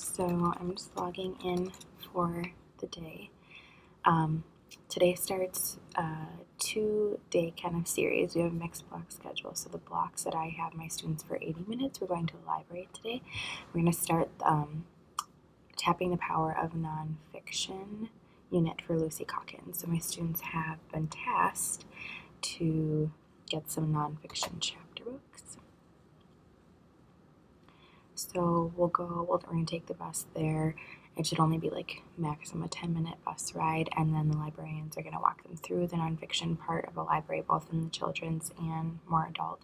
So I'm just logging in for the day. Today starts a 2-day kind of series. We have a mixed block schedule. So the blocks that I have my students for 80 minutes, we're going to the library today. We're going to start Tapping the Power of Nonfiction unit for Lucy Calkins. So my students have been tasked to get some nonfiction chapter books. So we're going to take the bus there. It should only be like maximum a 10-minute bus ride, and then the librarians are going to walk them through the nonfiction part of the library, both in the children's and more adult.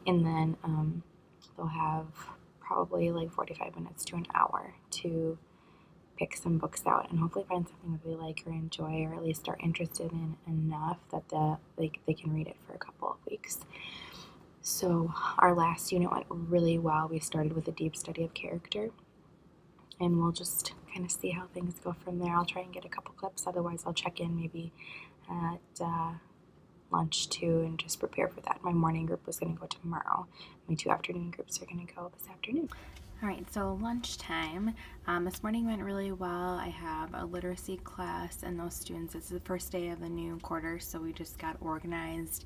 And then they'll have probably like 45 minutes to an hour to pick some books out and hopefully find something that they like or enjoy, or at least are interested in enough that they can read it for a couple of weeks. So our last unit went really well. We started with a deep study of character, and we'll just kind of see how things go from there. I'll try and get a couple clips, otherwise I'll check in maybe at lunch too and just prepare for that. My morning group was going to go tomorrow. My 2 afternoon groups are going to go this afternoon. All right, so lunchtime. This morning went really well. I have a literacy class, and those students, it's the first day of the new quarter, so we just got organized,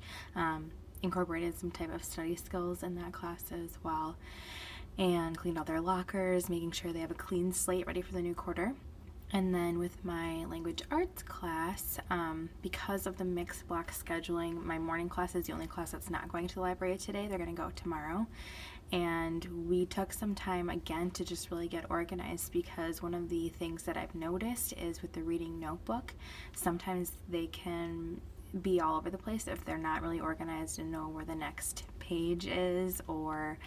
incorporated some type of study skills in that class as well, and cleaned all their lockers, making sure they have a clean slate ready for the new quarter. And then with my language arts class, because of the mixed block scheduling, my morning class is the only class that's not going to the library today. They're going to go tomorrow. And we took some time again to just really get organized, because one of the things that I've noticed is with the reading notebook, sometimes they can be all over the place if they're not really organized and know where the next page is, or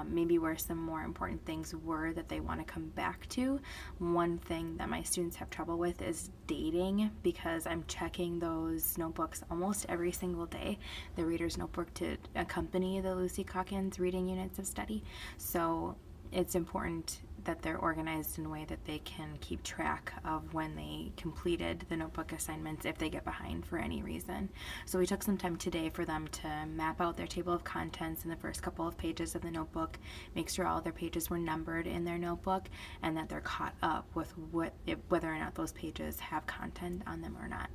maybe where some more important things were that they want to come back to. One thing that my students have trouble with is dating, because I'm checking those notebooks almost every single day, the reader's notebook to accompany the Lucy Calkins reading units of study. So it's important that they're organized in a way that they can keep track of when they completed the notebook assignments if they get behind for any reason. So we took some time today for them to map out their table of contents in the first couple of pages of the notebook, make sure all their pages were numbered in their notebook, and that they're caught up with whether or not those pages have content on them or not.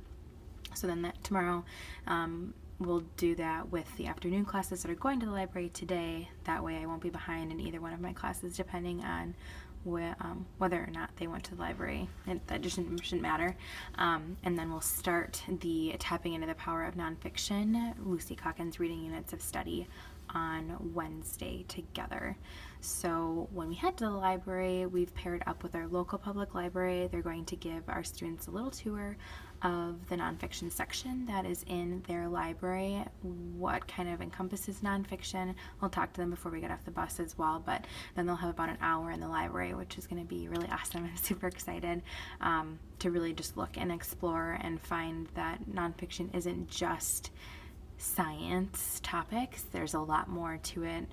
So then tomorrow, we'll do that with the afternoon classes that are going to the library today. That way I won't be behind in either one of my classes, depending on whether or not they went to the library. That just shouldn't matter. And then we'll start the Tapping into the Power of Nonfiction, Lucy Calkins reading units of study on Wednesday together. So when we head to the library, we've paired up with our local public library. They're going to give our students a little tour of the nonfiction section that is in their library, what kind of encompasses nonfiction. We'll talk to them before we get off the bus as well, but then they'll have about an hour in the library, which is going to be really awesome. I'm super excited to really just look and explore and find that nonfiction isn't just science topics. There's a lot more to it,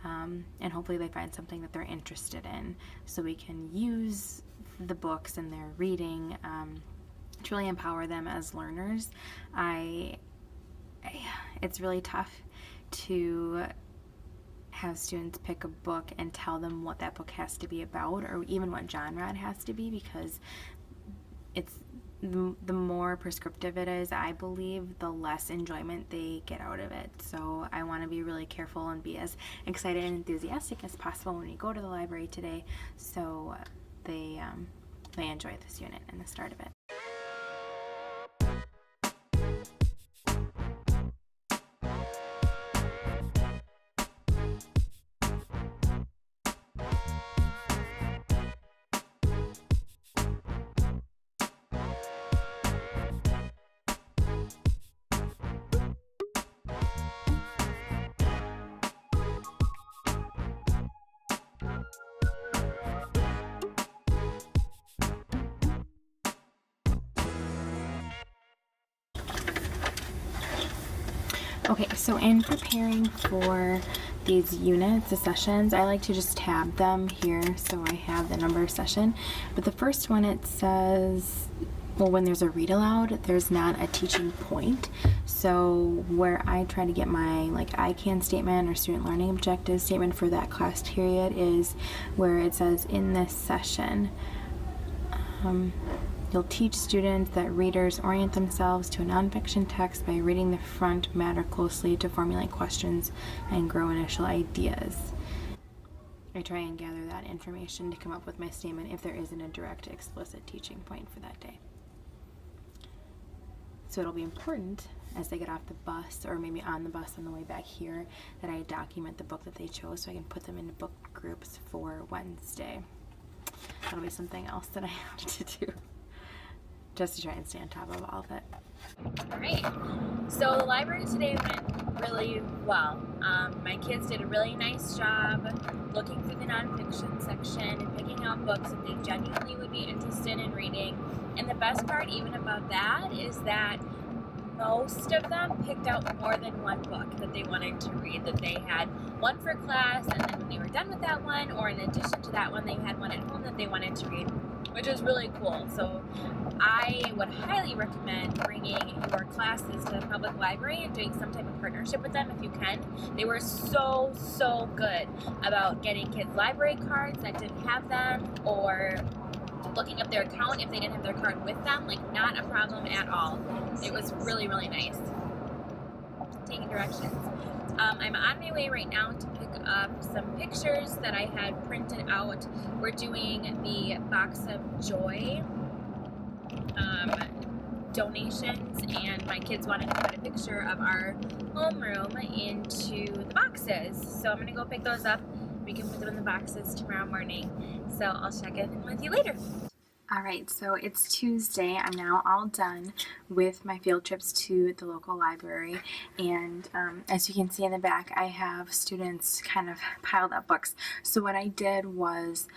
and hopefully they find something that they're interested in, so we can use the books and their reading to really empower them as learners. It's really tough to have students pick a book and tell them what that book has to be about, or even what genre it has to be, because it's the more prescriptive it is, I believe, the less enjoyment they get out of it. So I want to be really careful and be as excited and enthusiastic as possible when we go to the library today, so they enjoy this unit and the start of it. Okay, so in preparing for these units, the sessions, I like to just tab them here so I have the number of session. But the first one, it says well, when there's a read aloud, there's not a teaching point. So where I try to get my like I can statement or student learning objective statement for that class period is where it says in this session, you'll teach students that readers orient themselves to a nonfiction text by reading the front matter closely to formulate questions and grow initial ideas. I try and gather that information to come up with my statement if there isn't a direct, explicit teaching point for that day. So it'll be important as they get off the bus or maybe on the bus on the way back here that I document the book that they chose so I can put them into book groups for Wednesday. That'll be something else that I have to do just to try and stay on top of all of it. All right, so the library today went really well. My kids did a really nice job looking through the nonfiction section and picking out books that they genuinely would be interested in reading. And the best part even about that is that most of them picked out more than one book that they wanted to read, that they had one for class, and then when they were done with that one, or in addition to that one, they had one at home that they wanted to read, which was really cool. So I would highly recommend bringing your classes to the public library and doing some type of partnership with them if you can. They were so good about getting kids library cards that didn't have them, or looking up their account if they didn't have their card with them. Like, not a problem at all. It was really nice. Taking directions. I'm on my way right now to pick up some pictures that I had printed out. We're doing the Box of Joy donations, and my kids wanted to put a picture of our homeroom into the boxes. So I'm going to go pick those up. We can put them in the boxes tomorrow morning. So I'll check in with you later. All right, so it's Tuesday. I'm now all done with my field trips to the local library. And as you can see in the back, I have students kind of piled up books. So what I did was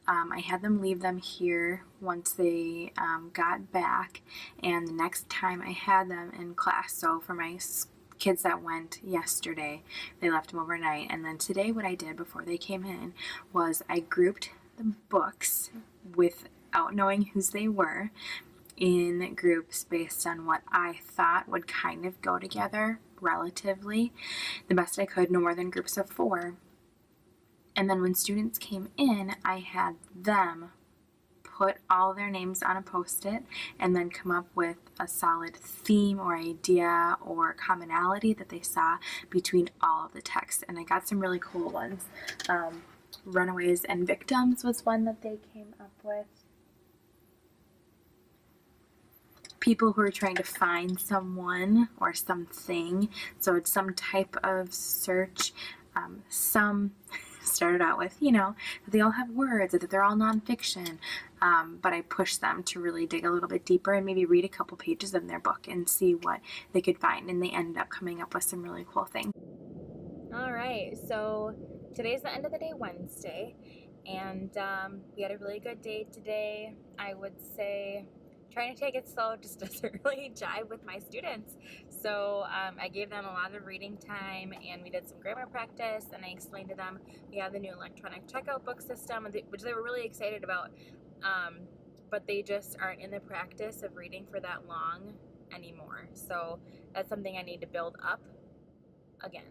I had them leave them here once they got back. And the next time I had them in class, so for my kids that went yesterday, they left them overnight. And then today what I did before they came in was I grouped the books without knowing whose they were in groups based on what I thought would kind of go together relatively the best I could, no more than groups of 4. And then when students came in, I had them put all their names on a Post-it and then come up with a solid theme or idea or commonality that they saw between all of the texts. And I got some really cool ones. Runaways and Victims was one that they came up with. People who are trying to find someone or something. So it's some type of search. Some started out with, that they all have words, that they're all nonfiction. But I pushed them to really dig a little bit deeper and maybe read a couple pages in their book and see what they could find. And they ended up coming up with some really cool things. All right, so today's the end of the day, Wednesday, and we had a really good day today. I would say trying to take it slow just doesn't really jive with my students. So I gave them a lot of reading time, and we did some grammar practice, and I explained to them we have the new electronic checkout book system, which they were really excited about, but they just aren't in the practice of reading for that long anymore. So that's something I need to build up again,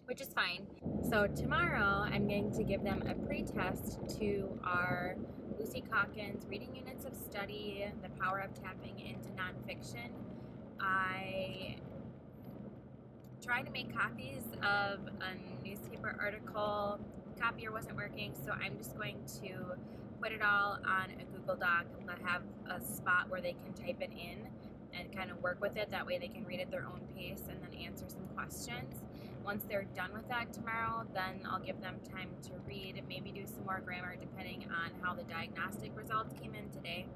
which is fine. So tomorrow I'm going to give them a pre-test to our Lucy Calkins Reading Units of Study, The Power of Tapping into Nonfiction. I tried to make copies of a newspaper article. Copier wasn't working, so I'm just going to put it all on a Google Doc that have a spot where they can type it in and kind of work with it. That way they can read at their own pace and then answer some questions. Once they're done with that tomorrow, then I'll give them time to read, maybe do some more grammar depending on how the diagnostic results came in today.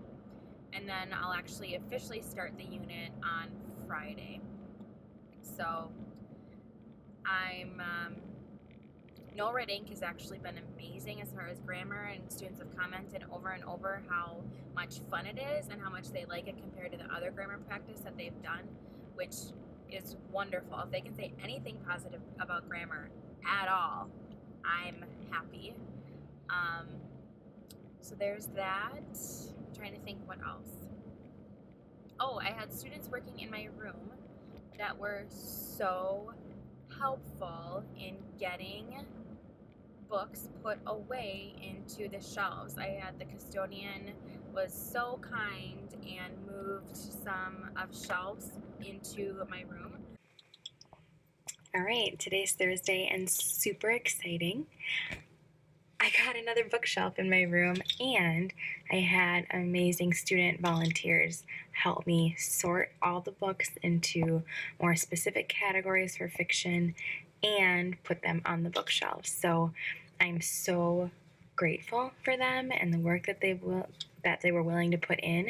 And then I'll actually officially start the unit on Friday. So No Red Ink has actually been amazing as far as grammar, and students have commented over and over how much fun it is and how much they like it compared to the other grammar practice that they've done, which is wonderful. If they can say anything positive about grammar at all, I'm happy. So there's that. I'm trying to think what else. Oh, I had students working in my room that were so helpful in getting books put away into the shelves. I had the custodian was so kind and moved some of shelves into my room. All right, today's Thursday and super exciting. I got another bookshelf in my room, and I had amazing student volunteers help me sort all the books into more specific categories for fiction and put them on the bookshelves. So I'm so grateful for them and the work that they were willing to put in.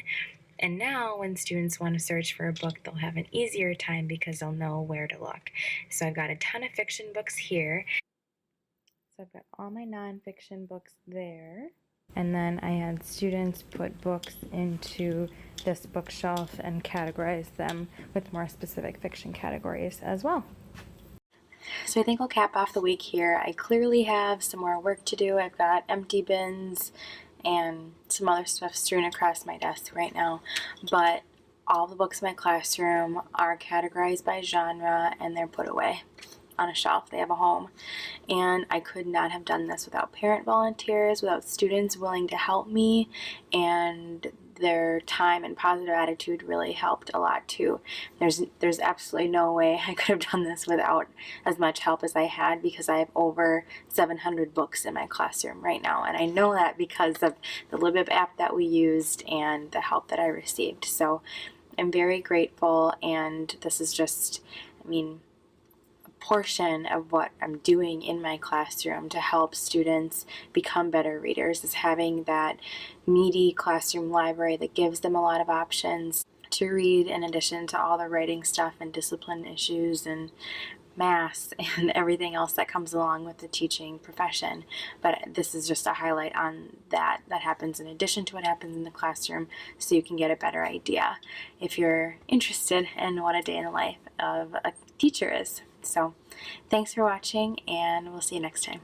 And now when students want to search for a book, they'll have an easier time because they'll know where to look. So I've got a ton of fiction books here. So I've got all my nonfiction books there. And then I had students put books into this bookshelf and categorize them with more specific fiction categories as well. So I think I'll cap off the week here. I clearly have some more work to do. I've got empty bins and some other stuff strewn across my desk right now. But all the books in my classroom are categorized by genre and they're put away on a shelf. They have a home. And I could not have done this without parent volunteers, without students willing to help me, and their time and positive attitude really helped a lot too. There's absolutely no way I could have done this without as much help as I had, because I have over 700 books in my classroom right now, and I know that because of the Libib app that we used and the help that I received. So I'm very grateful, and this is just, portion of what I'm doing in my classroom to help students become better readers, is having that meaty classroom library that gives them a lot of options to read, in addition to all the writing stuff and discipline issues and math and everything else that comes along with the teaching profession. But this is just a highlight on that happens in addition to what happens in the classroom, so you can get a better idea if you're interested in what a day in the life of a teacher is. So thanks for watching, and we'll see you next time.